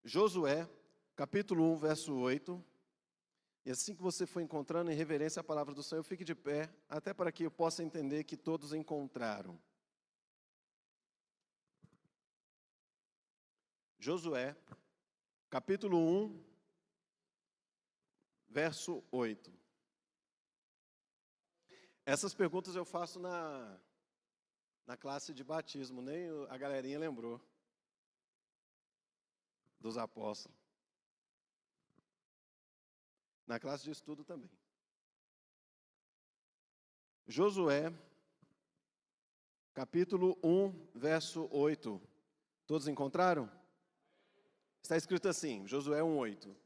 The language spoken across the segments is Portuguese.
Josué, capítulo 1, verso 8. E assim que você for encontrando em reverência a palavra do Senhor, fique de pé, até para que eu possa entender que todos encontraram. Josué, capítulo 1, verso 8. Essas perguntas eu faço na classe de batismo, nem a galerinha lembrou dos apóstolos. Na classe de estudo também. Josué, capítulo 1, verso 8. Todos encontraram? Está escrito assim, Josué 1, 8.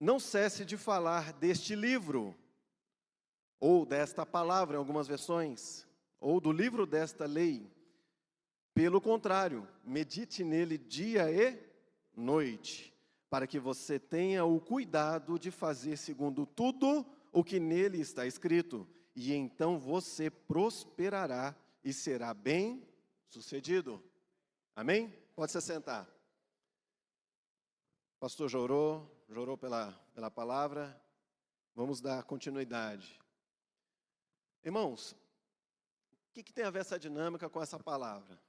Não cesse de falar deste livro, ou desta palavra, em algumas versões, ou do livro desta lei. Pelo contrário, medite nele dia e noite, para que você tenha o cuidado de fazer segundo tudo o que nele está escrito, e então você prosperará e será bem-sucedido. Amém? Pode se sentar. Pastor orou pela palavra. Vamos dar continuidade. Irmãos, o que tem a ver essa dinâmica com essa palavra?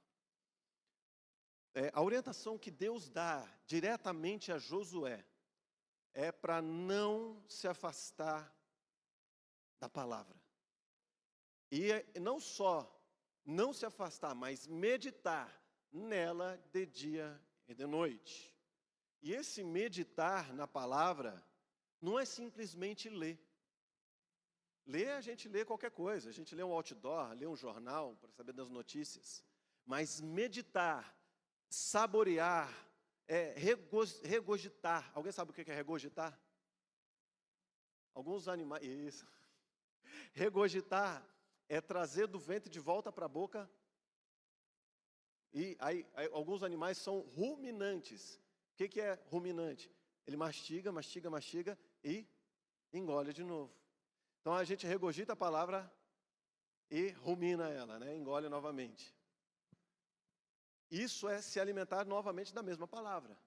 A orientação que Deus dá diretamente a Josué é para não se afastar da palavra. E não só não se afastar, mas meditar nela de dia e de noite. E esse meditar na palavra não é simplesmente ler. Ler, a gente lê qualquer coisa. A gente lê um outdoor, lê um jornal para saber das notícias. Mas meditar, saborear, regurgitar. Alguém sabe o que é regurgitar? Alguns animais... Isso. Regurgitar é trazer do ventre de volta para a boca. E aí, alguns animais são ruminantes. O que é ruminante? Ele mastiga, mastiga, mastiga e engole de novo. Então a gente regurgita a palavra e rumina ela, né? Engole novamente. Isso é se alimentar novamente da mesma palavra.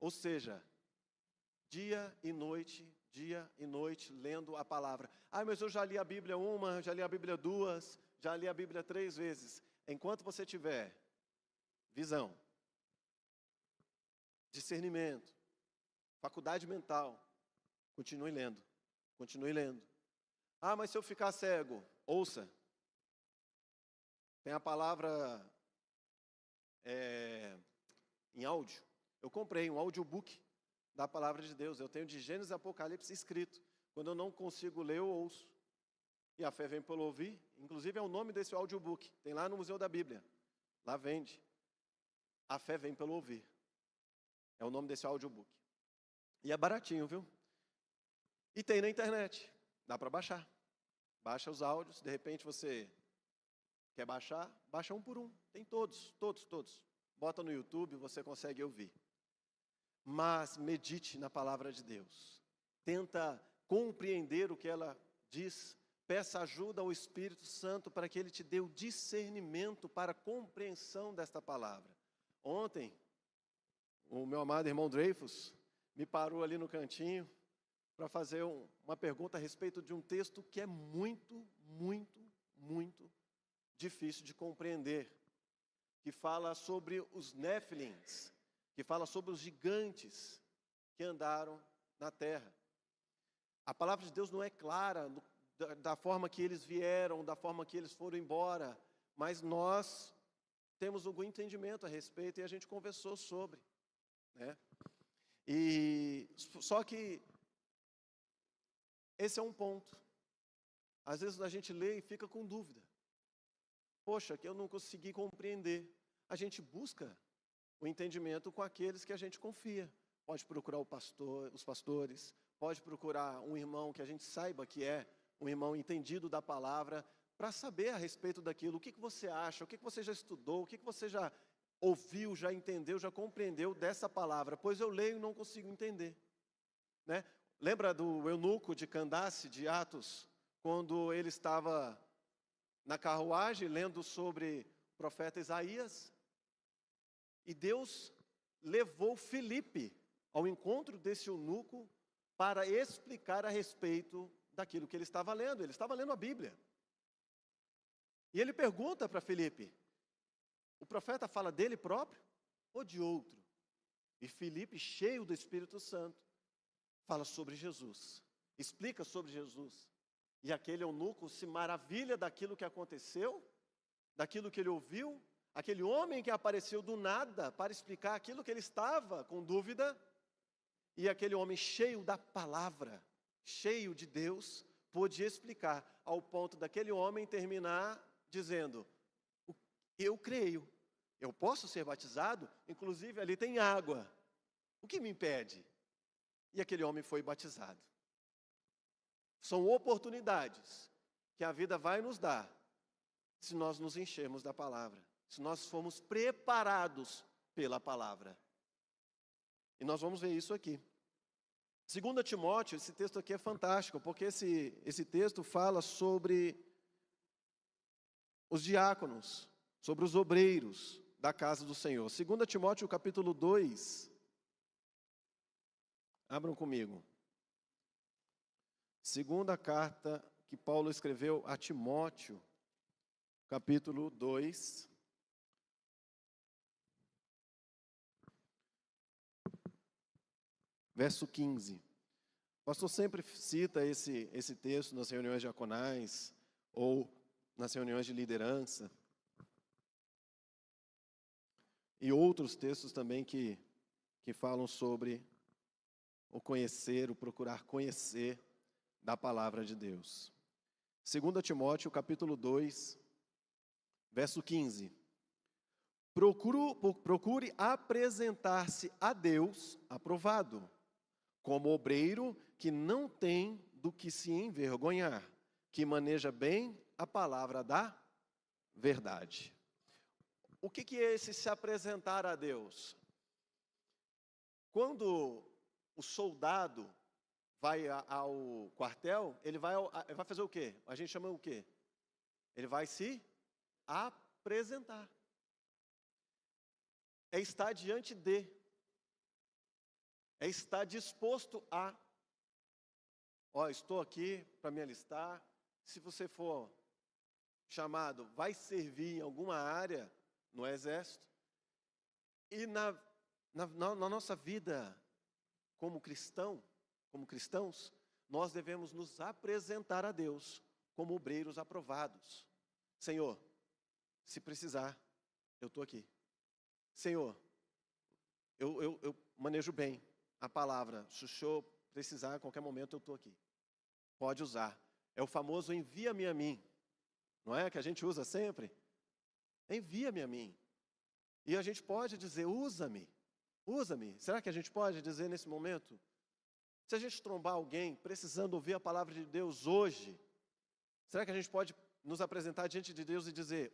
Ou seja, dia e noite, lendo a palavra. Ah, mas eu já li a Bíblia uma, já li a Bíblia duas, já li a Bíblia 3 vezes. Enquanto você tiver visão, discernimento, faculdade mental, continue lendo, continue lendo. Ah, mas se eu ficar cego, ouça. Tem a palavra em áudio. Eu comprei um audiobook da palavra de Deus. Eu tenho de Gênesis e Apocalipse escrito. Quando eu não consigo ler, eu ouço. E a fé vem pelo ouvir. Inclusive é o nome desse audiobook. Tem lá no Museu da Bíblia. Lá vende. A fé vem pelo ouvir. É o nome desse audiobook. E é baratinho, viu? E tem na internet. Dá para baixar. Baixa os áudios. De repente você quer baixar? Baixa um por um. Tem todos. Bota no YouTube, você consegue ouvir. Mas medite na palavra de Deus. Tenta compreender o que ela diz. Peça ajuda ao Espírito Santo para que Ele te dê o discernimento para a compreensão desta palavra. Ontem, o meu amado irmão Dreyfus me parou ali no cantinho para fazer uma pergunta a respeito de um texto que é muito difícil de compreender. Que fala sobre os Néfilins, que fala sobre os gigantes que andaram na terra. A palavra de Deus não é clara da forma que eles vieram, da forma que eles foram embora, mas nós temos algum entendimento a respeito e a gente conversou sobre, né? E só que esse é um ponto. Às vezes a gente lê e fica com dúvida. Poxa, que eu não consegui compreender. A gente busca o entendimento com aqueles que a gente confia. Pode procurar os pastores, pode procurar um irmão que a gente saiba que é um irmão entendido da palavra, para saber a respeito daquilo. O que você acha? O que você já estudou? O que você já ouviu, já entendeu, já compreendeu dessa palavra? Pois eu leio e não consigo entender, né? Lembra do eunuco de Candace, de Atos, quando ele estava na carruagem lendo sobre o profeta Isaías? E Deus levou Filipe ao encontro desse eunuco para explicar a respeito daquilo que ele estava lendo. Ele estava lendo a Bíblia. E ele pergunta para Filipe, o profeta fala dele próprio ou de outro? E Filipe, cheio do Espírito Santo, fala sobre Jesus, explica sobre Jesus. E aquele eunuco se maravilha daquilo que aconteceu, daquilo que ele ouviu, aquele homem que apareceu do nada para explicar aquilo que ele estava com dúvida, e aquele homem cheio da palavra, cheio de Deus, pôde explicar, ao ponto daquele homem terminar dizendo, eu creio, eu posso ser batizado, inclusive ali tem água, o que me impede? E aquele homem foi batizado. São oportunidades que a vida vai nos dar, se nós nos enchermos da palavra, se nós formos preparados pela palavra. E nós vamos ver isso aqui. 2 Timóteo, esse texto aqui é fantástico, porque esse texto fala sobre os diáconos, sobre os obreiros da casa do Senhor. 2 Timóteo, capítulo 2. Abram comigo. Segunda carta que Paulo escreveu a Timóteo, capítulo 2. Verso 15. O pastor sempre cita esse texto nas reuniões diaconais ou nas reuniões de liderança. E outros textos também que falam sobre o conhecer, o procurar conhecer da palavra de Deus. 2 Timóteo, capítulo 2, verso 15. Procure apresentar-se a Deus aprovado, como obreiro que não tem do que se envergonhar, que maneja bem a palavra da verdade. O que é esse se apresentar a Deus? Quando o soldado vai ao quartel, ele vai fazer o quê? A gente chama o quê? Ele vai se apresentar. É estar diante de. É estar disposto a. Estou aqui para me alistar. Se você for chamado, vai servir em alguma área no exército. E na nossa vida como cristãos, nós devemos nos apresentar a Deus como obreiros aprovados. Senhor, se precisar, eu estou aqui. Senhor, eu manejo bem a palavra. Se o Senhor precisar, a qualquer momento eu estou aqui. Pode usar. É o famoso envia-me a mim. Não é que a gente usa sempre? Envia-me a mim. E a gente pode dizer, usa-me. Usa-me. Será que a gente pode dizer nesse momento? Se a gente trombar alguém precisando ouvir a palavra de Deus hoje, será que a gente pode nos apresentar diante de Deus e dizer,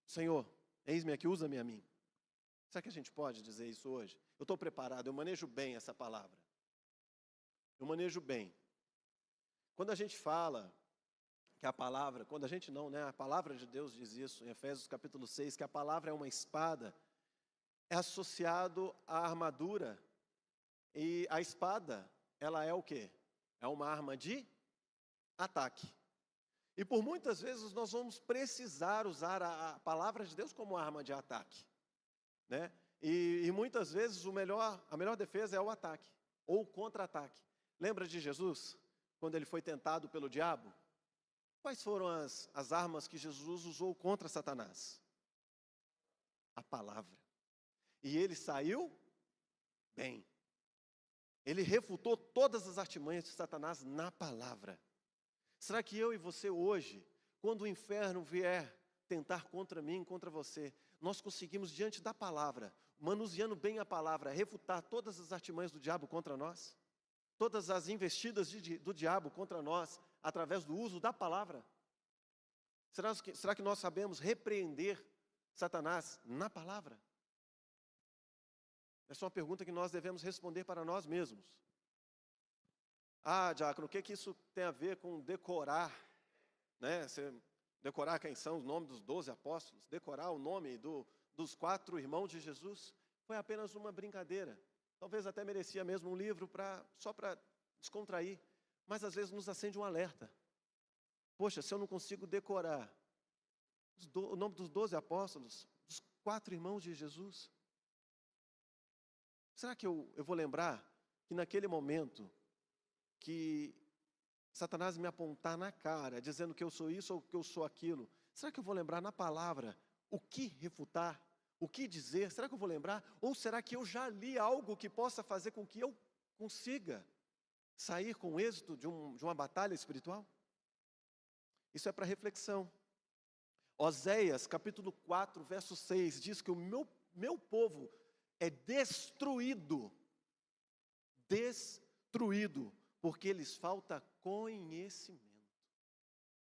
Senhor, eis-me aqui, usa-me a mim? Será que a gente pode dizer isso hoje? Eu estou preparado, eu manejo bem essa palavra. Eu manejo bem. Quando a gente fala que a palavra, quando a gente não, né? A palavra de Deus diz isso, em Efésios capítulo 6, que a palavra é uma espada, é associado à armadura. E a espada, ela é o quê? É uma arma de ataque. E por muitas vezes nós vamos precisar usar a palavra de Deus como arma de ataque, né? E muitas vezes a melhor defesa é o ataque, ou o contra-ataque. Lembra de Jesus, quando ele foi tentado pelo diabo? Quais foram as armas que Jesus usou contra Satanás? A palavra. E ele saiu bem. Ele refutou todas as artimanhas de Satanás na palavra. Será que eu e você hoje, quando o inferno vier tentar contra mim, contra você, nós conseguimos diante da palavra, manuseando bem a palavra, refutar todas as artimanhas do diabo contra nós? Todas as investidas do diabo contra nós, através do uso da palavra? Será que nós sabemos repreender Satanás na palavra? Essa é uma pergunta que nós devemos responder para nós mesmos. Diácono, o que isso tem a ver com decorar? Né? Você decorar quem são os nomes dos 12 apóstolos? Decorar o nome dos 4 irmãos de Jesus? foi apenas uma brincadeira. Talvez até merecia mesmo um livro só para descontrair. Mas às vezes nos acende um alerta. Poxa, se eu não consigo decorar o nome dos 12 apóstolos, dos 4 irmãos de Jesus, será que eu vou lembrar que naquele momento que Satanás me apontar na cara, dizendo que eu sou isso ou que eu sou aquilo, será que eu vou lembrar na palavra o que refutar, o que dizer? Será que eu vou lembrar? Ou será que eu já li algo que possa fazer com que eu consiga sair com êxito de uma batalha espiritual? Isso é para reflexão. Oséias, capítulo 4, verso 6, diz que o meu povo é destruído, porque lhes falta conhecimento.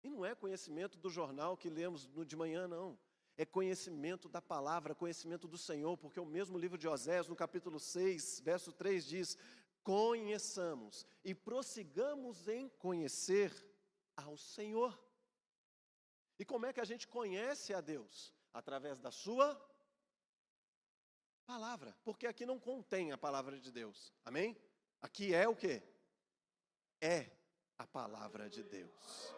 E não é conhecimento do jornal que lemos de manhã, não. É conhecimento da palavra, conhecimento do Senhor, porque o mesmo livro de Oséias, no capítulo 6, verso 3, diz: conheçamos e prossigamos em conhecer ao Senhor. E como é que a gente conhece a Deus? Através da sua palavra, porque aqui não contém a palavra de Deus, amém? Aqui é o quê? É a palavra de Deus.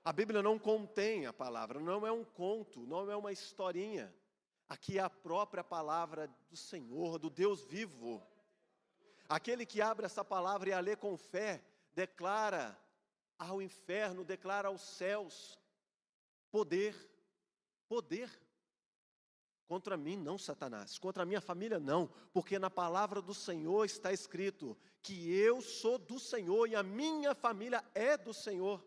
A Bíblia não contém a palavra, não é um conto, não é uma historinha. Aqui é a própria palavra do Senhor, do Deus vivo. Aquele que abre essa palavra e a lê com fé, declara ao inferno, declara aos céus: poder. Contra mim não, Satanás, contra a minha família não, porque na palavra do Senhor está escrito que eu sou do Senhor e a minha família é do Senhor.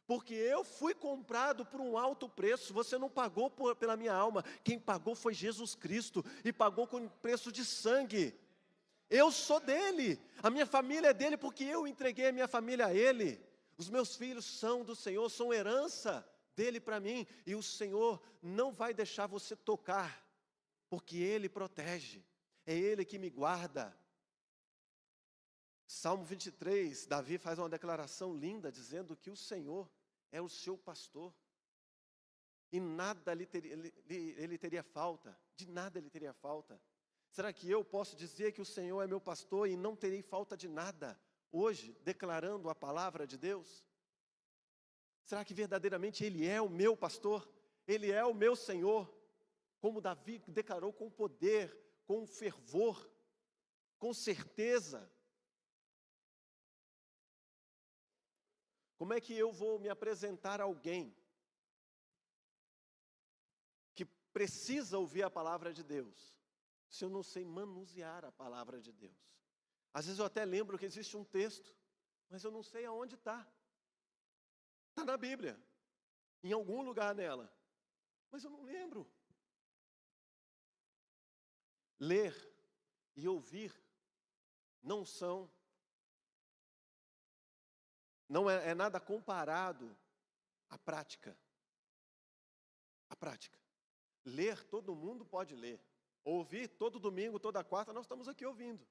Porque eu fui comprado por um alto preço, você não pagou pela minha alma, quem pagou foi Jesus Cristo, e pagou com preço de sangue. Eu sou dele, a minha família é dele, porque eu entreguei a minha família a ele. Os meus filhos são do Senhor, são herança dele para mim, e o Senhor não vai deixar você tocar, porque ele protege, é ele que me guarda. Salmo 23, Davi faz uma declaração linda, dizendo que o Senhor é o seu pastor, e nada ele teria falta, de nada ele teria falta. Será que eu posso dizer que o Senhor é meu pastor e não terei falta de nada, hoje, declarando a palavra de Deus? Será que verdadeiramente Ele é o meu pastor? Ele é o meu Senhor? Como Davi declarou com poder, com fervor, com certeza. Como é que eu vou me apresentar a alguém que precisa ouvir a palavra de Deus, se eu não sei manusear a palavra de Deus? Às vezes eu até lembro que existe um texto, mas eu não sei aonde está. Está na Bíblia, em algum lugar nela, mas eu não lembro. Ler e ouvir não é nada comparado à prática. A prática. Ler, todo mundo pode ler. Ouvir, todo domingo, toda quarta, nós estamos aqui ouvindo.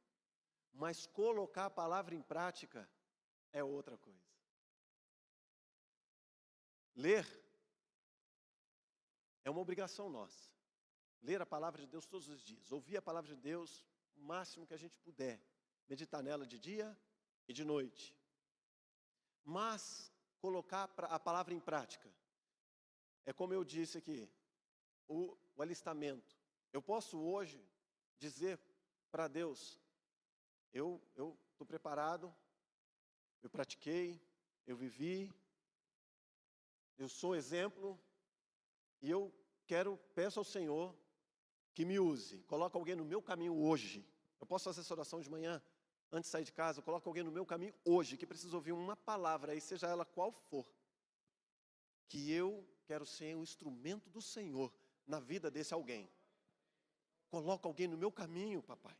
Mas colocar a palavra em prática é outra coisa. Ler é uma obrigação nossa. Ler a palavra de Deus todos os dias. Ouvir a palavra de Deus o máximo que a gente puder. Meditar nela de dia e de noite. Mas colocar a palavra em prática. É como eu disse aqui, o alistamento. Eu posso hoje dizer para Deus: eu estou preparado, eu pratiquei, eu vivi, eu sou exemplo, e eu peço ao Senhor que me use. Coloca alguém no meu caminho hoje. Eu posso fazer essa oração de manhã, antes de sair de casa. Coloca alguém no meu caminho hoje, que precisa ouvir uma palavra, aí seja ela qual for. Que eu quero ser um instrumento do Senhor na vida desse alguém. Coloca alguém no meu caminho, papai.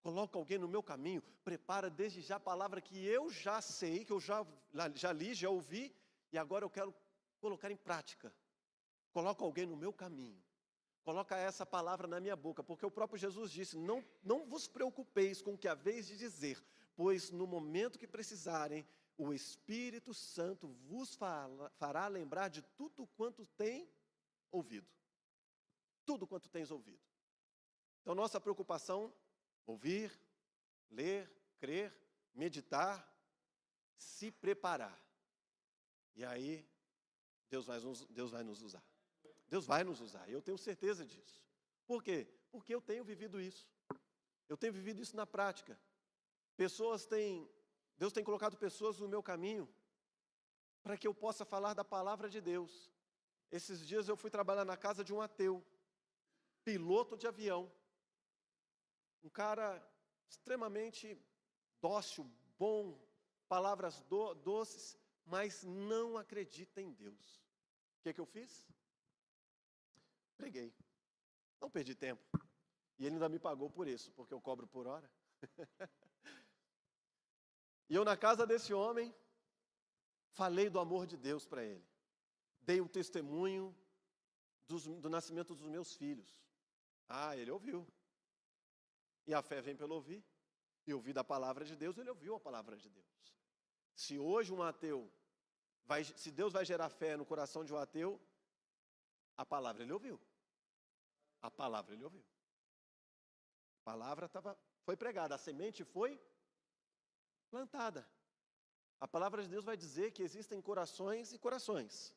Coloca alguém no meu caminho. Prepara desde já a palavra que eu já sei, que eu já li, já ouvi, e agora eu quero colocar em prática. Coloca alguém no meu caminho. Coloca essa palavra na minha boca, porque o próprio Jesus disse: não vos preocupeis com o que haveis de dizer, pois no momento que precisarem, o Espírito Santo vos fará lembrar de tudo quanto tem ouvido. Tudo quanto tens ouvido. Então, nossa preocupação, ouvir, ler, crer, meditar, se preparar. E aí, Deus vai nos usar. Deus vai nos usar, eu tenho certeza disso. Por quê? Porque eu tenho vivido isso. Eu tenho vivido isso na prática. Deus tem colocado pessoas no meu caminho para que eu possa falar da palavra de Deus. Esses dias eu fui trabalhar na casa de um ateu, piloto de avião. Um cara extremamente dócil, bom, palavras doces, mas não acredita em Deus. O que eu fiz? Preguei. Não perdi tempo. E ele ainda me pagou por isso, porque eu cobro por hora. E eu na casa desse homem, falei do amor de Deus para ele. Dei um testemunho do nascimento dos meus filhos. Ah, ele ouviu. E a fé vem pelo ouvir. E ouvir da palavra de Deus, ele ouviu a palavra de Deus. Se hoje um ateu, se Deus vai gerar fé no coração de um ateu, a palavra ele ouviu. A palavra ele ouviu. A palavra foi pregada, a semente foi plantada. A palavra de Deus vai dizer que existem corações e corações,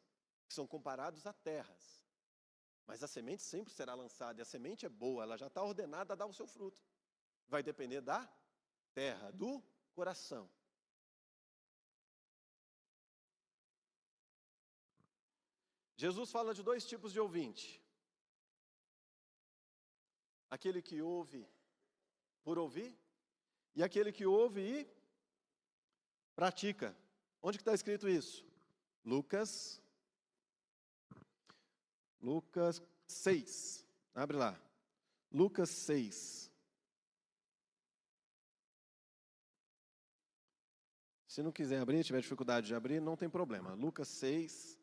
que são comparados a terras. Mas a semente sempre será lançada, e a semente é boa, ela já está ordenada a dar o seu fruto. Vai depender da terra, do coração. Jesus fala de 2 tipos de ouvinte. Aquele que ouve por ouvir, e aquele que ouve e pratica. Onde que está escrito isso? Lucas 6. Abre lá. Lucas 6. Se não quiser abrir, tiver dificuldade de abrir, não tem problema. Lucas 6.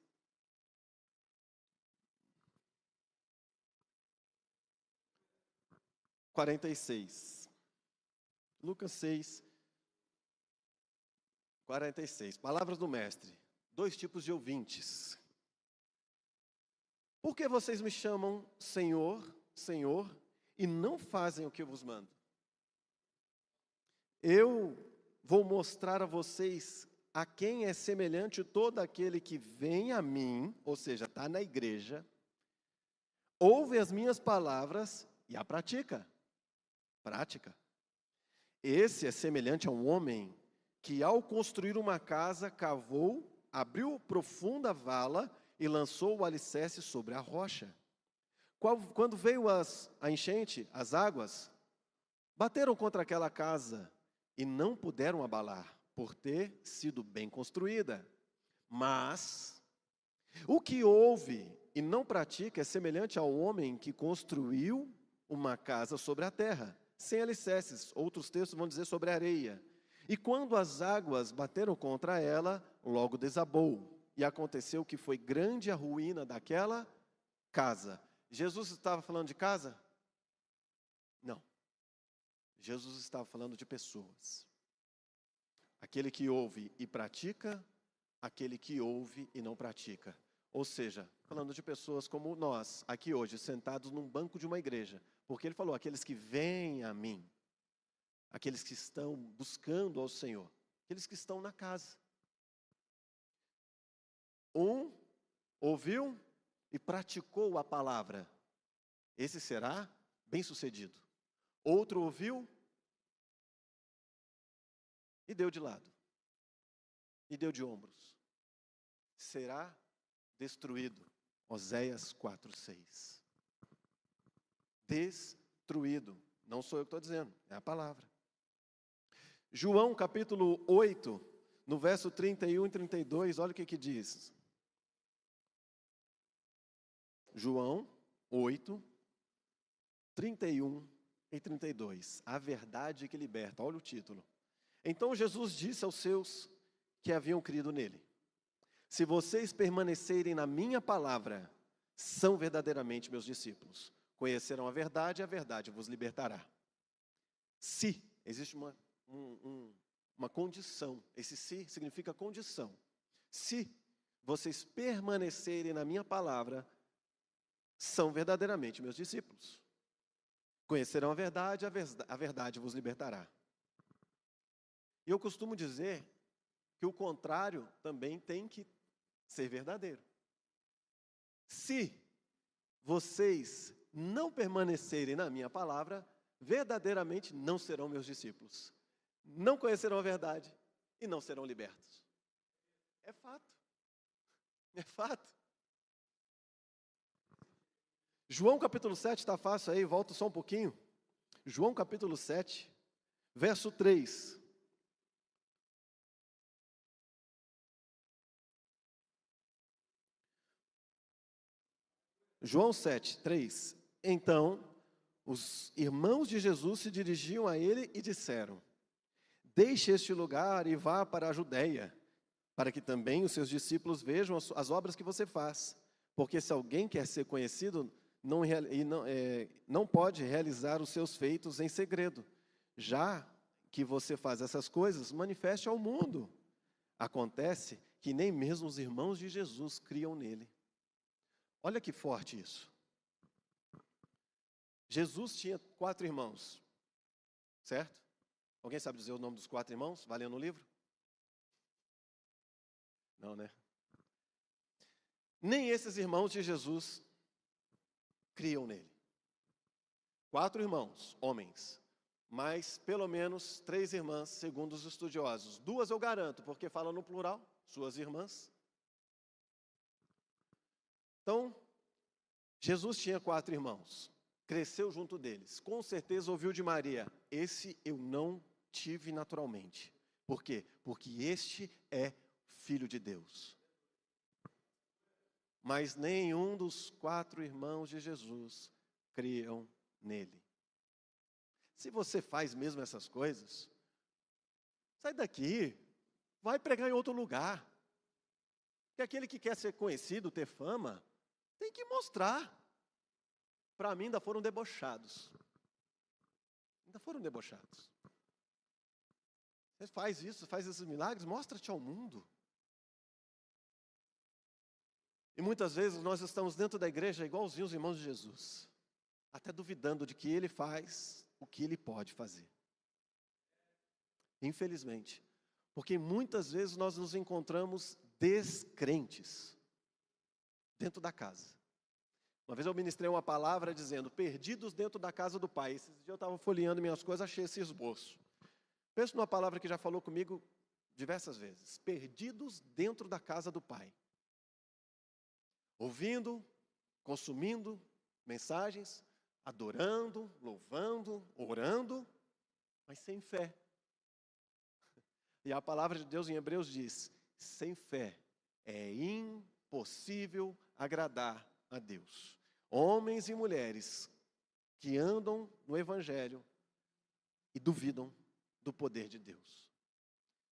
Lucas 6, 46. Palavras do mestre. 2 tipos de ouvintes. Por que vocês me chamam Senhor, Senhor, e não fazem o que eu vos mando? Eu vou mostrar a vocês a quem é semelhante todo aquele que vem a mim, ou seja, está na igreja, ouve as minhas palavras e a pratica. Prática. Esse é semelhante a um homem que, ao construir uma casa, cavou, abriu profunda vala e lançou o alicerce sobre a rocha. Quando veio a enchente, as águas bateram contra aquela casa e não puderam abalar, por ter sido bem construída. Mas o que ouve e não pratica é semelhante ao homem que construiu uma casa sobre a terra, sem alicerces. Outros textos vão dizer sobre a areia. E quando as águas bateram contra ela, logo desabou. E aconteceu que foi grande a ruína daquela casa. Jesus estava falando de casa? Não. Jesus estava falando de pessoas. Aquele que ouve e pratica, aquele que ouve e não pratica. Ou seja, falando de pessoas como nós, aqui hoje, sentados num banco de uma igreja. Porque ele falou, aqueles que vêm a mim, aqueles que estão buscando ao Senhor, aqueles que estão na casa. Um ouviu e praticou a palavra, esse será bem-sucedido. Outro ouviu e deu de lado, e deu de ombros. Será destruído. Oséias 4:6. Destruído. Não sou eu que estou dizendo, é a palavra. João capítulo 8, no verso 31 e 32, olha o que diz. João 8, 31 e 32. A verdade que liberta. Olha o título. Então Jesus disse aos seus que haviam crido nele: se vocês permanecerem na minha palavra, são verdadeiramente meus discípulos. Conhecerão a verdade vos libertará. Se, existe uma condição. Esse se significa condição. Se vocês permanecerem na minha palavra, são verdadeiramente meus discípulos. Conhecerão a verdade vos libertará. E eu costumo dizer que o contrário também tem que ser verdadeiro. Se vocês não permanecerem na minha palavra, verdadeiramente não serão meus discípulos. Não conhecerão a verdade e não serão libertos. É fato. É fato. João capítulo 7, está fácil aí, volta só um pouquinho. João capítulo 7, verso 3. João 7, 3. Então, os irmãos de Jesus se dirigiam a ele e disseram: deixe este lugar e vá para a Judeia, para que também os seus discípulos vejam as obras que você faz. Porque se alguém quer ser conhecido, não pode realizar os seus feitos em segredo. Já que você faz essas coisas, manifeste ao mundo. Acontece que nem mesmo os irmãos de Jesus criam nele. Olha que forte isso. Jesus tinha 4 irmãos, certo? Alguém sabe dizer o nome dos 4 irmãos? Vai ler no livro? Não, né? Nem esses irmãos de Jesus criam nele. 4 irmãos, homens, mas pelo menos 3 irmãs, segundo os estudiosos. 2 eu garanto, porque fala no plural, suas irmãs. Então, Jesus tinha 4 irmãos, cresceu junto deles. Com certeza ouviu de Maria: esse eu não tive naturalmente. Por quê? Porque este é Filho de Deus. Mas nenhum dos 4 irmãos de Jesus criam nele. Se você faz mesmo essas coisas, sai daqui, vai pregar em outro lugar. Porque aquele que quer ser conhecido, ter fama, tem que mostrar. Para mim, ainda foram debochados. Ainda foram debochados. Você faz isso, faz esses milagres, mostra-te ao mundo. E muitas vezes nós estamos dentro da igreja igualzinho os irmãos de Jesus, até duvidando de que ele faz o que ele pode fazer. Infelizmente. Porque muitas vezes nós nos encontramos descrentes dentro da casa. Uma vez eu ministrei uma palavra dizendo: perdidos dentro da casa do Pai. Esse dia eu estava folheando minhas coisas, achei esse esboço. Penso numa palavra que já falou comigo diversas vezes: perdidos dentro da casa do Pai. Ouvindo, consumindo mensagens, adorando, louvando, orando, mas sem fé. E a palavra de Deus em Hebreus diz: sem fé é impossível agradar a Deus. Homens e mulheres que andam no Evangelho e duvidam do poder de Deus.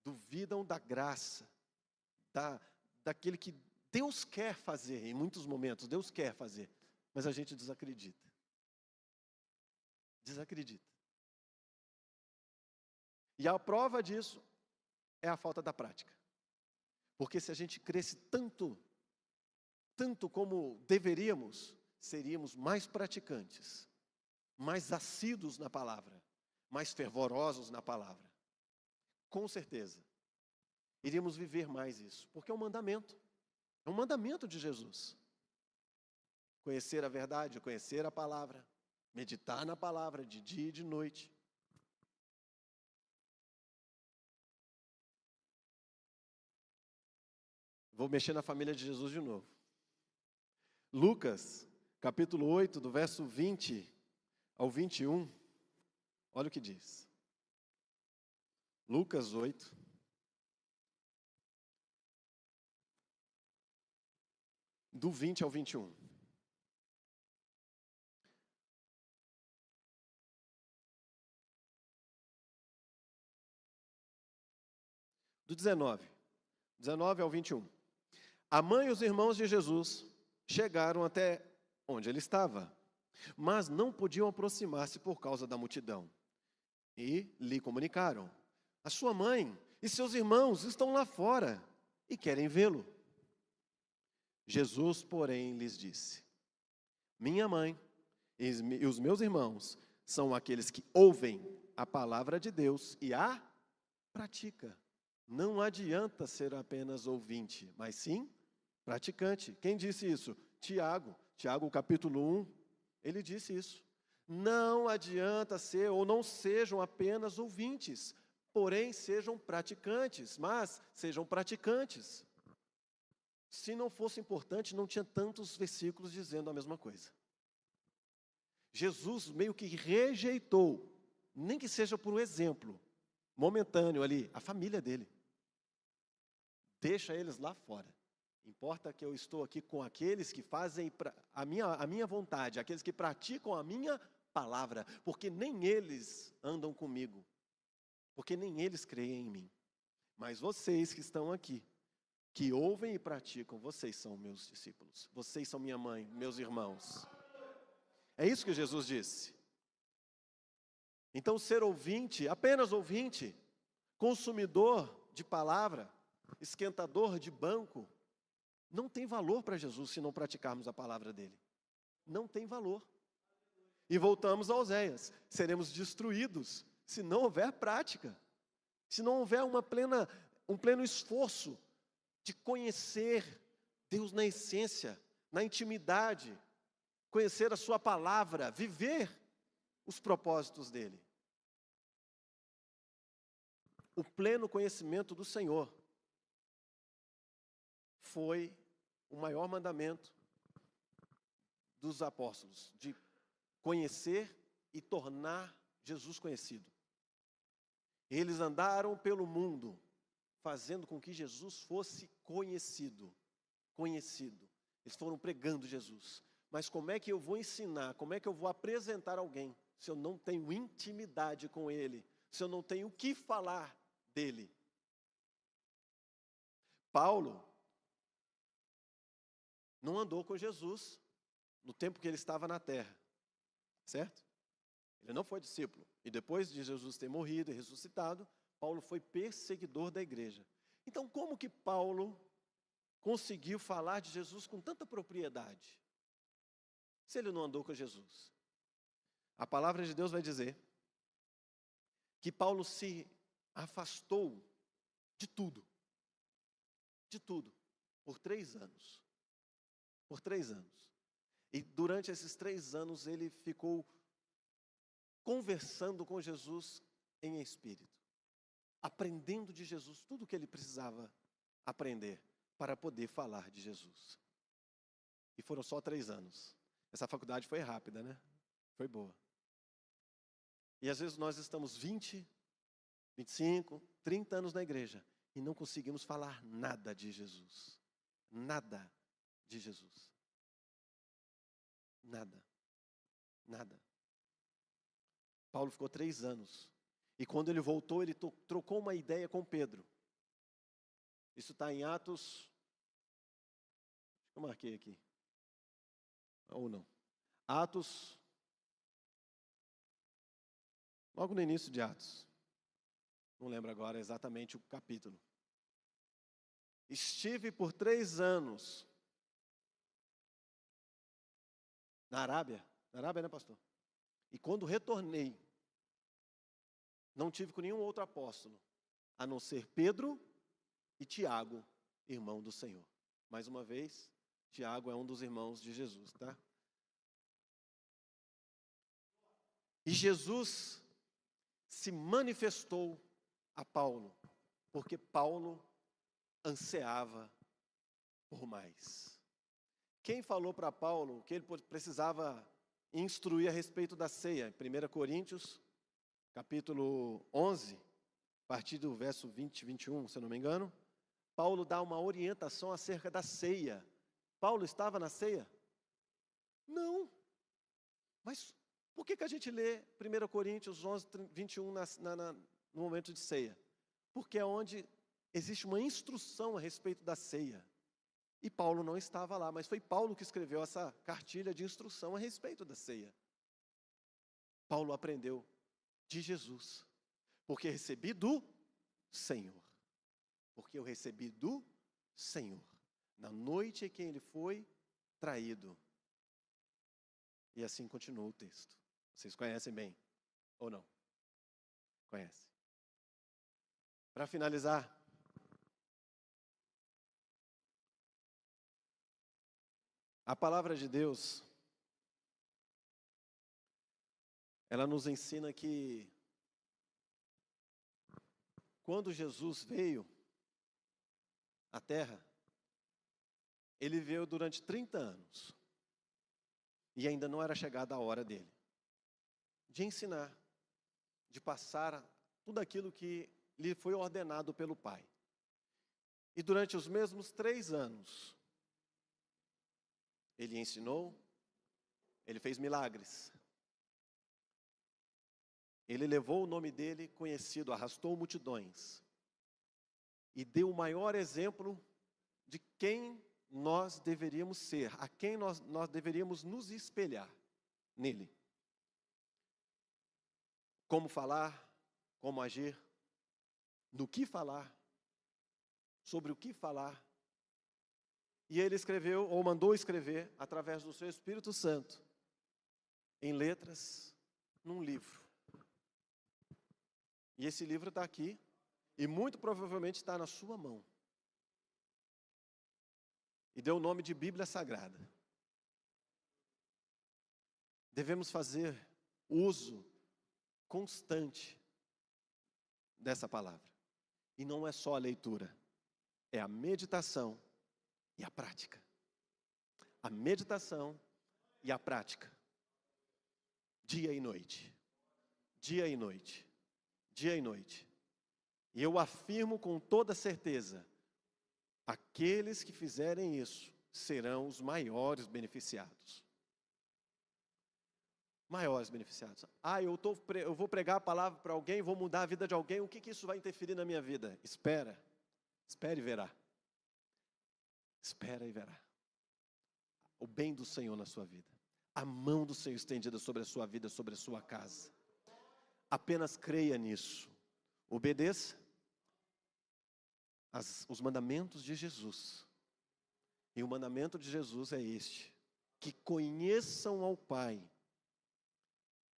Duvidam da graça, daquele que Deus quer fazer, em muitos momentos, Deus quer fazer, mas a gente desacredita. Desacredita. E a prova disso é a falta da prática. Porque se a gente cresce tanto como deveríamos, seríamos mais praticantes, mais assíduos na palavra, mais fervorosos na palavra. Com certeza, iríamos viver mais isso, porque é um mandamento. É um mandamento de Jesus. Conhecer a verdade, conhecer a palavra, meditar na palavra de dia e de noite. Vou mexer na família de Jesus de novo. Lucas, capítulo 8, do verso 20 ao 21, olha o que diz. Lucas 8, do 20 ao 21. Do 19 ao 21. A mãe e os irmãos de Jesus chegaram até onde ele estava, mas não podiam aproximar-se por causa da multidão. E lhe comunicaram: a sua mãe e seus irmãos estão lá fora e querem vê-lo. Jesus, porém, lhes disse: minha mãe e os meus irmãos são aqueles que ouvem a palavra de Deus e a pratica. Não adianta ser apenas ouvinte, mas sim praticante. Quem disse isso? Tiago. Tiago, capítulo 1, ele disse isso. Não adianta ser ou não sejam apenas ouvintes, porém sejam praticantes, mas sejam praticantes. Se não fosse importante, não tinha tantos versículos dizendo a mesma coisa. Jesus meio que rejeitou, nem que seja por um exemplo momentâneo ali, a família dele. Deixa eles lá fora. Importa que eu estou aqui com aqueles que fazem a minha vontade, aqueles que praticam a minha palavra, porque nem eles andam comigo, porque nem eles creem em mim. Mas vocês que estão aqui, que ouvem e praticam, vocês são meus discípulos, vocês são minha mãe, meus irmãos. É isso que Jesus disse. Então, ser ouvinte, apenas ouvinte, consumidor de palavra, esquentador de banco, não tem valor para Jesus se não praticarmos a palavra dele. Não tem valor. E voltamos a Oséias, seremos destruídos se não houver prática, se não houver um pleno esforço de conhecer Deus na essência, na intimidade, conhecer a sua palavra, viver os propósitos dele. O pleno conhecimento do Senhor foi o maior mandamento dos apóstolos, de conhecer e tornar Jesus conhecido. Eles andaram pelo mundo, fazendo com que Jesus fosse conhecido. Eles foram pregando Jesus. Mas como é que eu vou ensinar, como é que eu vou apresentar alguém, se eu não tenho intimidade com ele, se eu não tenho o que falar dele? Paulo não andou com Jesus no tempo que ele estava na terra, certo? Ele não foi discípulo. E depois de Jesus ter morrido e ressuscitado, Paulo foi perseguidor da igreja. Então, como que Paulo conseguiu falar de Jesus com tanta propriedade, se ele não andou com Jesus? A palavra de Deus vai dizer que Paulo se afastou de tudo, por 3 anos. Por 3 anos. E durante esses 3 anos ele ficou conversando com Jesus em espírito, aprendendo de Jesus tudo o que ele precisava aprender para poder falar de Jesus. E foram só 3 anos. Essa faculdade foi rápida, né? Foi boa. E às vezes nós estamos 20, 25, 30 anos na igreja e não conseguimos falar nada de Jesus. Nada de Jesus. Nada. Paulo ficou 3 anos. E quando ele voltou, ele trocou uma ideia com Pedro. Isso está em Atos. Eu marquei aqui. Ou não. Atos. Logo no início de Atos. Não lembro agora exatamente o capítulo. Estive por 3 anos na Arábia. Na Arábia, né, pastor? E quando retornei, não tive com nenhum outro apóstolo, a não ser Pedro e Tiago, irmão do Senhor. Mais uma vez, Tiago é um dos irmãos de Jesus, tá? E Jesus se manifestou a Paulo, porque Paulo ansiava por mais. Quem falou para Paulo que ele precisava instruir a respeito da ceia? 1 Coríntios, capítulo 11, a partir do verso 20 e 21, se eu não me engano, Paulo dá uma orientação acerca da ceia. Paulo estava na ceia? Não. Mas por que a gente lê 1 Coríntios 11, 21 no momento de ceia? Porque é onde existe uma instrução a respeito da ceia. E Paulo não estava lá, mas foi Paulo que escreveu essa cartilha de instrução a respeito da ceia. Paulo aprendeu de Jesus, porque recebi do Senhor. Porque eu recebi do Senhor, na noite em que ele foi traído. E assim continua o texto. Vocês conhecem bem, ou não? Conhecem. Para finalizar, a palavra de Deus, ela nos ensina que quando Jesus veio à Terra, ele veio durante 30 anos. E ainda não era chegada a hora dele de ensinar, de passar tudo aquilo que lhe foi ordenado pelo Pai. E durante os mesmos 3 anos, ele ensinou, ele fez milagres. Ele levou o nome dele conhecido, arrastou multidões. E deu o maior exemplo de quem nós deveríamos ser, a quem nós deveríamos nos espelhar nele. Como falar, como agir, do que falar, sobre o que falar. E ele escreveu, ou mandou escrever, através do seu Espírito Santo, em letras, num livro. E esse livro está aqui, e muito provavelmente está na sua mão. E deu o nome de Bíblia Sagrada. Devemos fazer uso constante dessa palavra. E não é só a leitura, é a meditação e a prática. A meditação e a prática. Dia e noite. Dia e noite. Dia e noite. E eu afirmo com toda certeza, aqueles que fizerem isso serão os maiores beneficiados. Maiores beneficiados. Eu vou pregar a palavra para alguém, vou mudar a vida de alguém, o que isso vai interferir na minha vida? Espere e verá. Espera e verá. O bem do Senhor na sua vida. A mão do Senhor estendida sobre a sua vida, sobre a sua casa. Apenas creia nisso. Obedeça os mandamentos de Jesus. E o mandamento de Jesus é este: que conheçam ao Pai.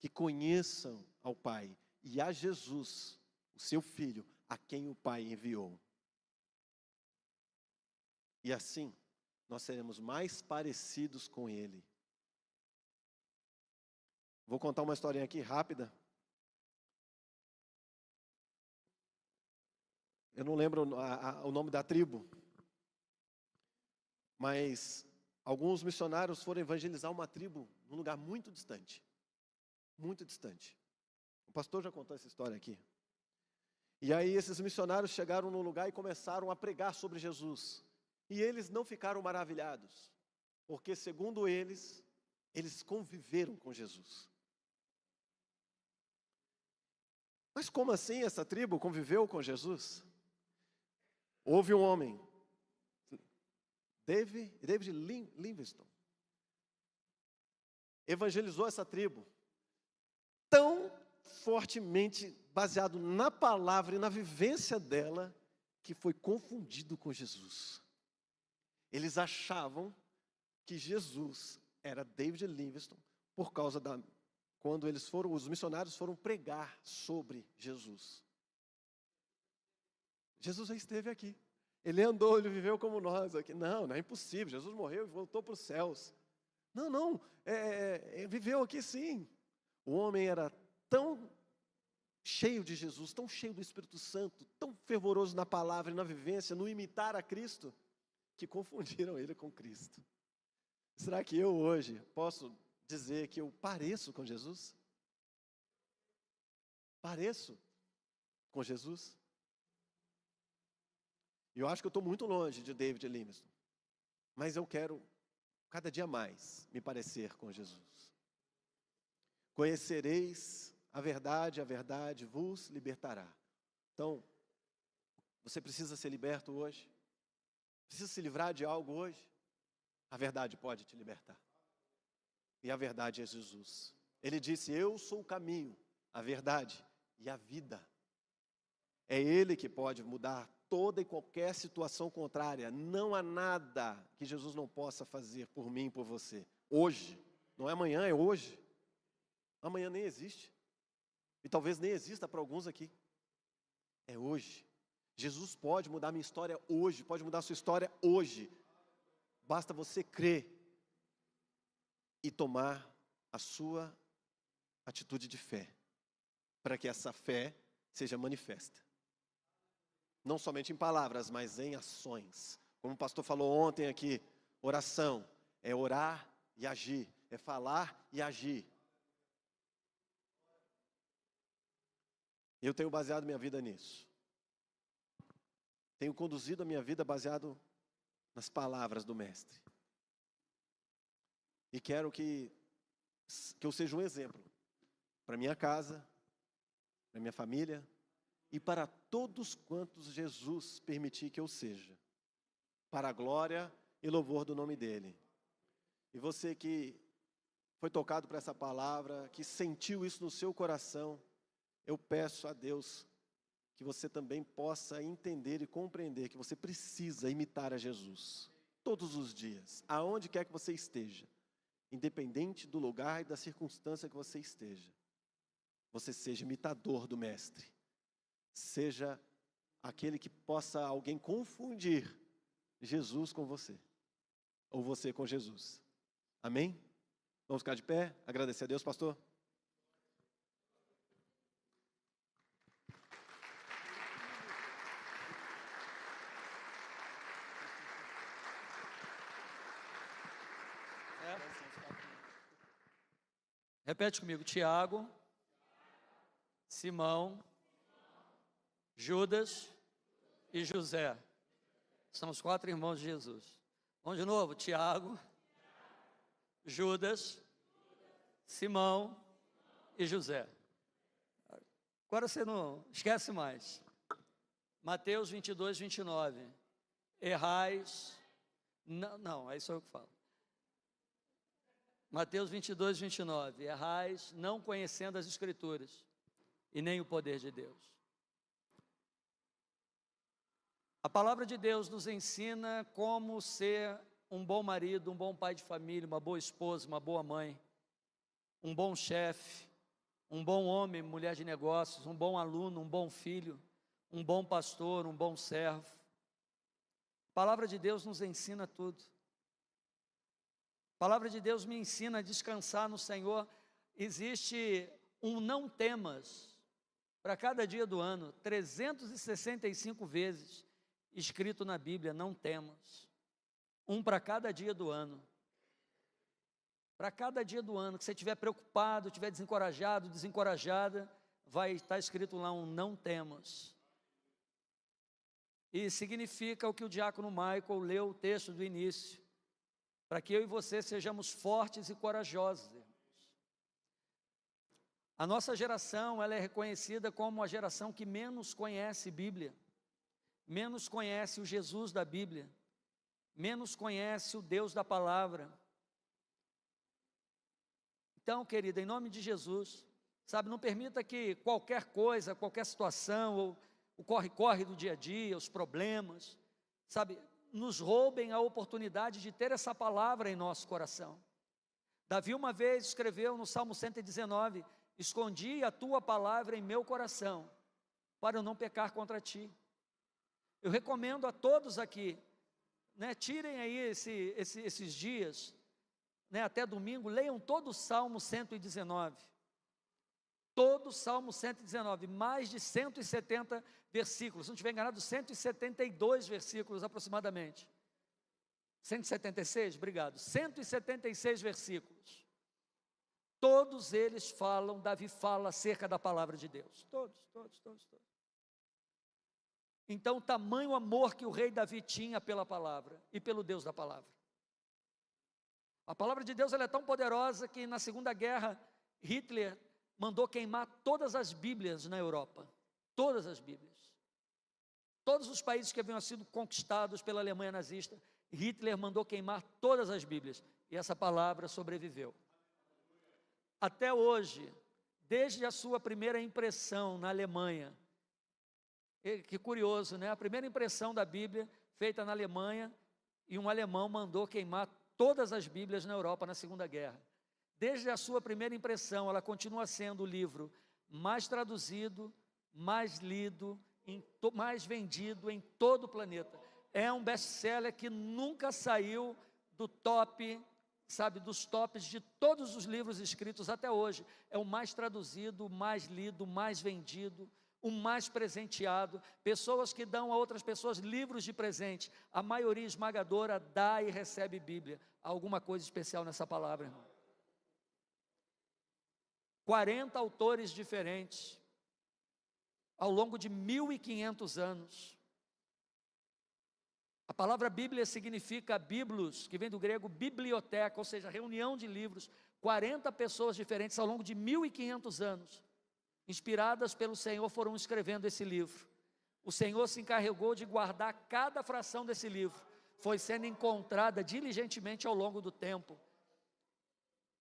Que conheçam ao Pai e a Jesus, o seu Filho, a quem o Pai enviou. E assim, nós seremos mais parecidos com Ele. Vou contar uma historinha aqui rápida. Eu não lembro o nome da tribo, mas alguns missionários foram evangelizar uma tribo num lugar muito distante. Muito distante. O pastor já contou essa história aqui. E aí esses missionários chegaram num lugar e começaram a pregar sobre Jesus. E eles não ficaram maravilhados, porque segundo eles conviveram com Jesus. Mas como assim essa tribo conviveu com Jesus? Houve um homem, David Livingstone, evangelizou essa tribo, tão fortemente baseado na palavra e na vivência dela, que foi confundido com Jesus. Eles achavam que Jesus era David Livingstone por causa quando os missionários foram pregar sobre Jesus. Jesus já esteve aqui. Ele andou, ele viveu como nós aqui. Não é impossível. Jesus morreu e voltou para os céus. Não, viveu aqui sim. O homem era tão cheio de Jesus, tão cheio do Espírito Santo, tão fervoroso na palavra e na vivência, no imitar a Cristo, que confundiram ele com Cristo. Será que eu hoje posso dizer que eu pareço com Jesus? Pareço com Jesus? E eu acho que eu estou muito longe de David Livingstone, mas eu quero cada dia mais me parecer com Jesus. Conhecereis a verdade vos libertará. Então, você precisa ser liberto hoje? Precisa se livrar de algo hoje? A verdade pode te libertar. E a verdade é Jesus. Ele disse: eu sou o caminho, a verdade e a vida. É Ele que pode mudar toda e qualquer situação contrária. Não há nada que Jesus não possa fazer por mim e por você. Hoje. Não é amanhã, é hoje. Amanhã nem existe. E talvez nem exista para alguns aqui. É hoje. Jesus pode mudar minha história hoje, pode mudar a sua história hoje. Basta você crer e tomar a sua atitude de fé, para que essa fé seja manifesta. Não somente em palavras, mas em ações. Como o pastor falou ontem aqui, oração é orar e agir, é falar e agir. Eu tenho baseado minha vida nisso. Tenho conduzido a minha vida baseado nas palavras do Mestre. E quero que eu seja um exemplo para minha casa, para minha família e para todos quantos Jesus permitir que eu seja, para a glória e louvor do nome dEle. E você que foi tocado por essa palavra, que sentiu isso no seu coração, eu peço a Deus que você também possa entender e compreender que você precisa imitar a Jesus, todos os dias, aonde quer que você esteja, independente do lugar e da circunstância que você esteja. Você seja imitador do Mestre, seja aquele que possa alguém confundir Jesus com você, ou você com Jesus. Amém? Vamos ficar de pé, agradecer a Deus, pastor. Repete comigo: Tiago, Simão, Judas e José. São os 4 irmãos de Jesus. Vamos de novo: Tiago, Judas, Simão e José. Agora você não esquece mais. Mateus 22, 29. Errais. Não, é isso que eu falo. Mateus 22, 29. Errais, não conhecendo as Escrituras e nem o poder de Deus. A palavra de Deus nos ensina como ser um bom marido, um bom pai de família, uma boa esposa, uma boa mãe, um bom chefe, um bom homem, mulher de negócios, um bom aluno, um bom filho, um bom pastor, um bom servo. A palavra de Deus nos ensina tudo. A palavra de Deus me ensina a descansar no Senhor. Existe um não temas para cada dia do ano, 365 vezes escrito na Bíblia, não temas. Um para cada dia do ano. Para cada dia do ano, que você estiver preocupado, estiver desencorajado, desencorajada, vai estar escrito lá um não temas. E significa o que o diácono Michael leu o texto do início, para que eu e você sejamos fortes e corajosos, irmãos. A nossa geração, ela é reconhecida como a geração que menos conhece Bíblia, menos conhece o Jesus da Bíblia, menos conhece o Deus da palavra. Então, querida, em nome de Jesus, sabe, não permita que qualquer coisa, qualquer situação, ou o corre-corre do dia a dia, os problemas, sabe, nos roubem a oportunidade de ter essa palavra em nosso coração. Davi uma vez escreveu no Salmo 119, escondi a tua palavra em meu coração, para eu não pecar contra ti. Eu recomendo a todos aqui, né, tirem aí esses dias, né, até domingo, leiam todo o Salmo 119. Todo o Salmo 119, mais de 170 versículos, se não estiver enganado, 172 versículos aproximadamente. 176, obrigado. 176 versículos. Todos eles falam, Davi fala acerca da palavra de Deus. Todos. Então, tamanho amor que o rei Davi tinha pela palavra e pelo Deus da palavra. A palavra de Deus ela é tão poderosa que na Segunda Guerra, Hitler mandou queimar todas as Bíblias na Europa. Todas as Bíblias. Todos os países que haviam sido conquistados pela Alemanha nazista, Hitler mandou queimar todas as Bíblias. E essa palavra sobreviveu. Até hoje, desde a sua primeira impressão na Alemanha, que curioso, né? A primeira impressão da Bíblia feita na Alemanha, e um alemão mandou queimar todas as Bíblias na Europa na Segunda Guerra. desde a sua primeira impressão, ela continua sendo o livro mais traduzido, mais lido, mais vendido em todo o planeta. É um best-seller que nunca saiu do top, sabe, dos tops de todos os livros escritos até hoje. É o mais traduzido, o mais lido, o mais vendido, o mais presenteado. Pessoas que dão a outras pessoas livros de presente. A maioria esmagadora dá e recebe Bíblia. Há alguma coisa especial nessa palavra, irmão. 40 autores diferentes, ao longo de 1500 anos. A palavra Bíblia significa biblos, que vem do grego biblioteca, ou seja, reunião de livros. 40 pessoas diferentes ao longo de 1500 anos, inspiradas pelo Senhor, foram escrevendo esse livro. O Senhor se encarregou de guardar cada fração desse livro. Foi sendo encontrada diligentemente ao longo do tempo.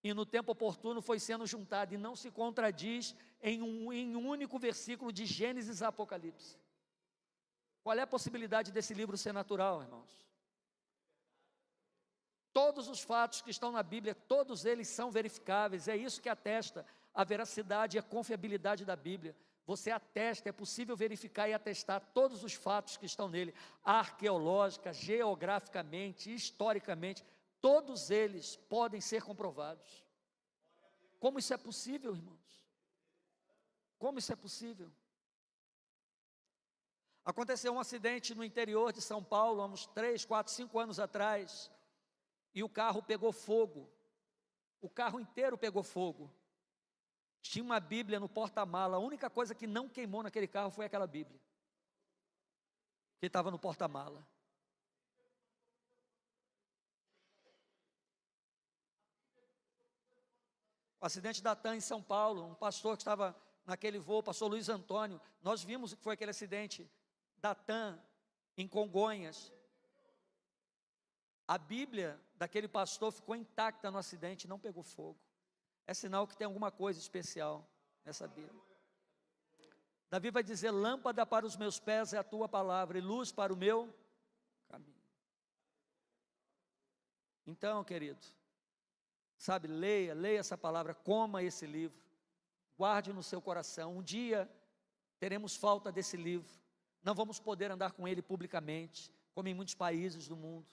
E no tempo oportuno foi sendo juntada, e não se contradiz em um único versículo de Gênesis a Apocalipse. Qual é a possibilidade desse livro ser natural, irmãos? Todos os fatos que estão na Bíblia, todos eles são verificáveis. É isso que atesta a veracidade e a confiabilidade da Bíblia. Você atesta, é possível verificar e atestar todos os fatos que estão nele, arqueológica, geograficamente, historicamente. Todos eles podem ser comprovados. Como isso é possível, irmãos? Como isso é possível? Aconteceu um acidente no interior de São Paulo, há uns 3, 4, 5 anos atrás, e o carro pegou fogo. O carro inteiro pegou fogo. Tinha uma Bíblia no porta-mala. A única coisa que não queimou naquele carro foi aquela Bíblia, que estava no porta-mala. O acidente da TAM em São Paulo, um pastor que estava naquele voo, o pastor Luiz Antônio, nós vimos o que foi aquele acidente da TAM em Congonhas. A Bíblia daquele pastor ficou intacta no acidente, não pegou fogo. É sinal que tem alguma coisa especial nessa Bíblia. Davi vai dizer: lâmpada para os meus pés é a tua palavra e luz para o meu caminho. Então, querido, sabe, leia essa palavra, coma esse livro, guarde no seu coração. Um dia teremos falta desse livro, não vamos poder andar com ele publicamente, como em muitos países do mundo.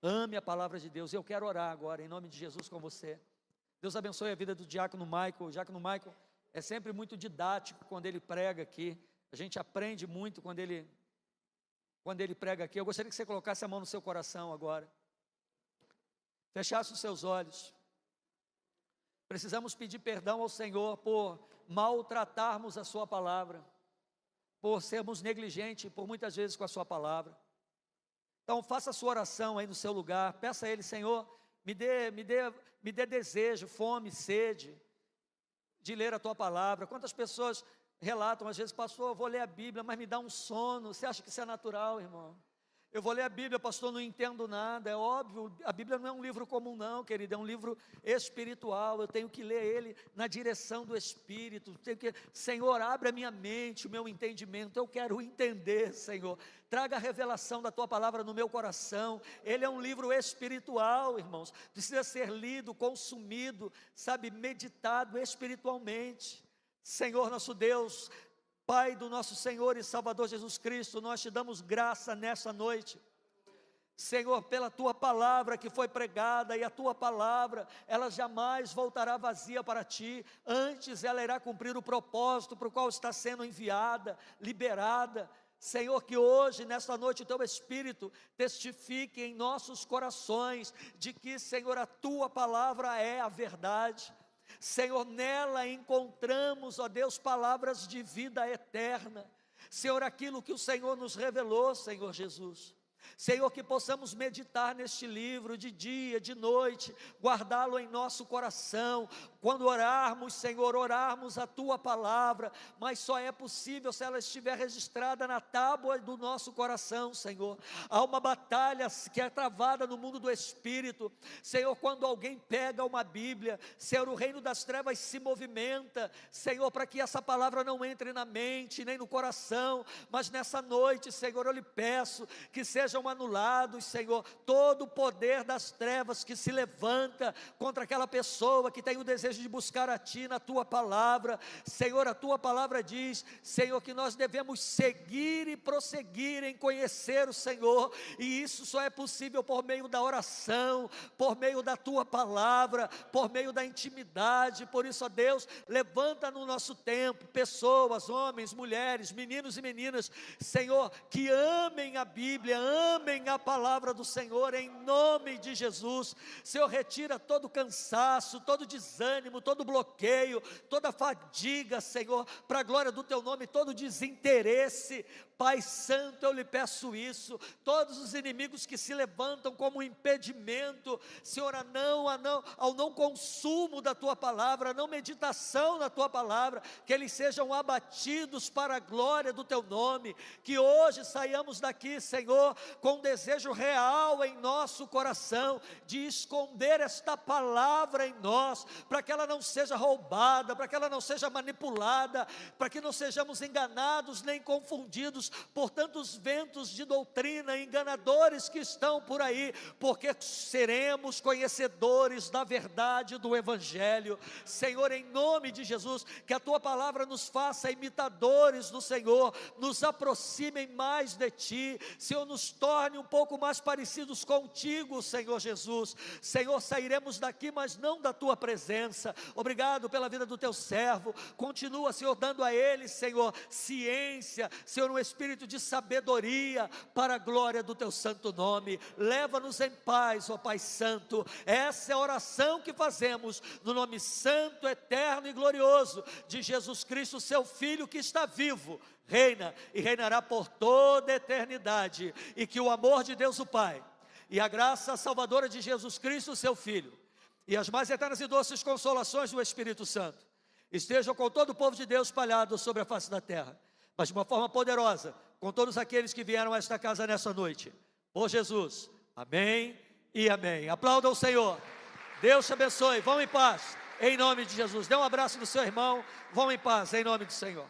Ame a palavra de Deus. Eu quero orar agora, em nome de Jesus, com você. Deus abençoe a vida do diácono Michael. O diácono Michael é sempre muito didático quando ele prega aqui. A gente aprende muito quando ele prega aqui. Eu gostaria que você colocasse a mão no seu coração agora. Fechasse os seus olhos. Precisamos pedir perdão ao Senhor por maltratarmos a sua palavra, por sermos negligentes por muitas vezes com a sua palavra. Então faça a sua oração aí no seu lugar, peça a Ele: Senhor, me dê desejo, fome, sede de ler a tua palavra. Quantas pessoas relatam às vezes: pastor, eu vou ler a Bíblia, mas me dá um sono. Você acha que isso é natural, irmão? Eu vou ler a Bíblia, pastor, não entendo nada. É óbvio, a Bíblia não é um livro comum não, querido, é um livro espiritual. Eu tenho que ler ele na direção do Espírito. Senhor, abre a minha mente, o meu entendimento. Eu quero entender, Senhor. Traga a revelação da tua palavra no meu coração. Ele é um livro espiritual, irmãos. Precisa ser lido, consumido, sabe, meditado espiritualmente. Senhor nosso Deus, Pai do nosso Senhor e Salvador Jesus Cristo, nós te damos graça nessa noite, Senhor, pela tua palavra que foi pregada, e a tua palavra, ela jamais voltará vazia para ti, antes ela irá cumprir o propósito para o qual está sendo enviada, liberada. Senhor, que hoje, nesta noite, o teu Espírito testifique em nossos corações, de que, Senhor, a tua palavra é a verdade. Senhor, nela encontramos, ó Deus, palavras de vida eterna. Senhor, aquilo que o Senhor nos revelou, Senhor Jesus. Senhor, que possamos meditar neste livro de dia, de noite, guardá-lo em nosso coração. Quando orarmos, Senhor, orarmos a tua palavra, mas só é possível se ela estiver registrada na tábua do nosso coração, Senhor. Há uma batalha que é travada no mundo do Espírito, Senhor, quando alguém pega uma Bíblia, Senhor, o reino das trevas se movimenta, Senhor, para que essa palavra não entre na mente, nem no coração, mas nessa noite, Senhor, eu lhe peço que seja sejam anulados, Senhor, todo o poder das trevas que se levanta contra aquela pessoa que tem o desejo de buscar a Ti na Tua palavra. Senhor, a Tua palavra diz, Senhor, que nós devemos seguir e prosseguir em conhecer o Senhor, e isso só é possível por meio da oração, por meio da Tua palavra, por meio da intimidade. Por isso, ó Deus, levanta no nosso tempo pessoas, homens, mulheres, meninos e meninas, Senhor, que amem a Bíblia, amem a palavra do Senhor, em nome de Jesus. Senhor, retira todo cansaço, todo desânimo, todo bloqueio, toda fadiga, Senhor, para a glória do Teu nome, todo desinteresse. Pai Santo, eu lhe peço isso, todos os inimigos que se levantam como impedimento, Senhor, ao não consumo da Tua palavra, a não meditação da Tua palavra, que eles sejam abatidos para a glória do Teu nome, que hoje saiamos daqui, Senhor, com um desejo real em nosso coração, de esconder esta palavra em nós, para que ela não seja roubada, para que ela não seja manipulada, para que não sejamos enganados nem confundidos por tantos ventos de doutrina enganadores que estão por aí, porque seremos conhecedores da verdade do Evangelho. Senhor, em nome de Jesus, que a Tua palavra nos faça imitadores do Senhor, nos aproximem mais de Ti, Senhor, nos torne um pouco mais parecidos contigo, Senhor Jesus. Senhor, sairemos daqui, mas não da Tua presença. Obrigado pela vida do Teu servo, continua, Senhor, dando a ele, Senhor, ciência, Senhor, um espírito de sabedoria, para a glória do Teu santo nome. Leva-nos em paz, ó Pai Santo. Essa é a oração que fazemos, no nome santo, eterno e glorioso de Jesus Cristo, Seu Filho, que está vivo, reina e reinará por toda a eternidade, e que o amor de Deus o Pai, e a graça salvadora de Jesus Cristo, Seu Filho, e as mais eternas e doces consolações do Espírito Santo, estejam com todo o povo de Deus espalhado sobre a face da terra, mas de uma forma poderosa, com todos aqueles que vieram a esta casa nessa noite, por Jesus, amém e amém. Aplaudam o Senhor, Deus te abençoe, vão em paz, em nome de Jesus. Dê um abraço no seu irmão, vão em paz, em nome do Senhor.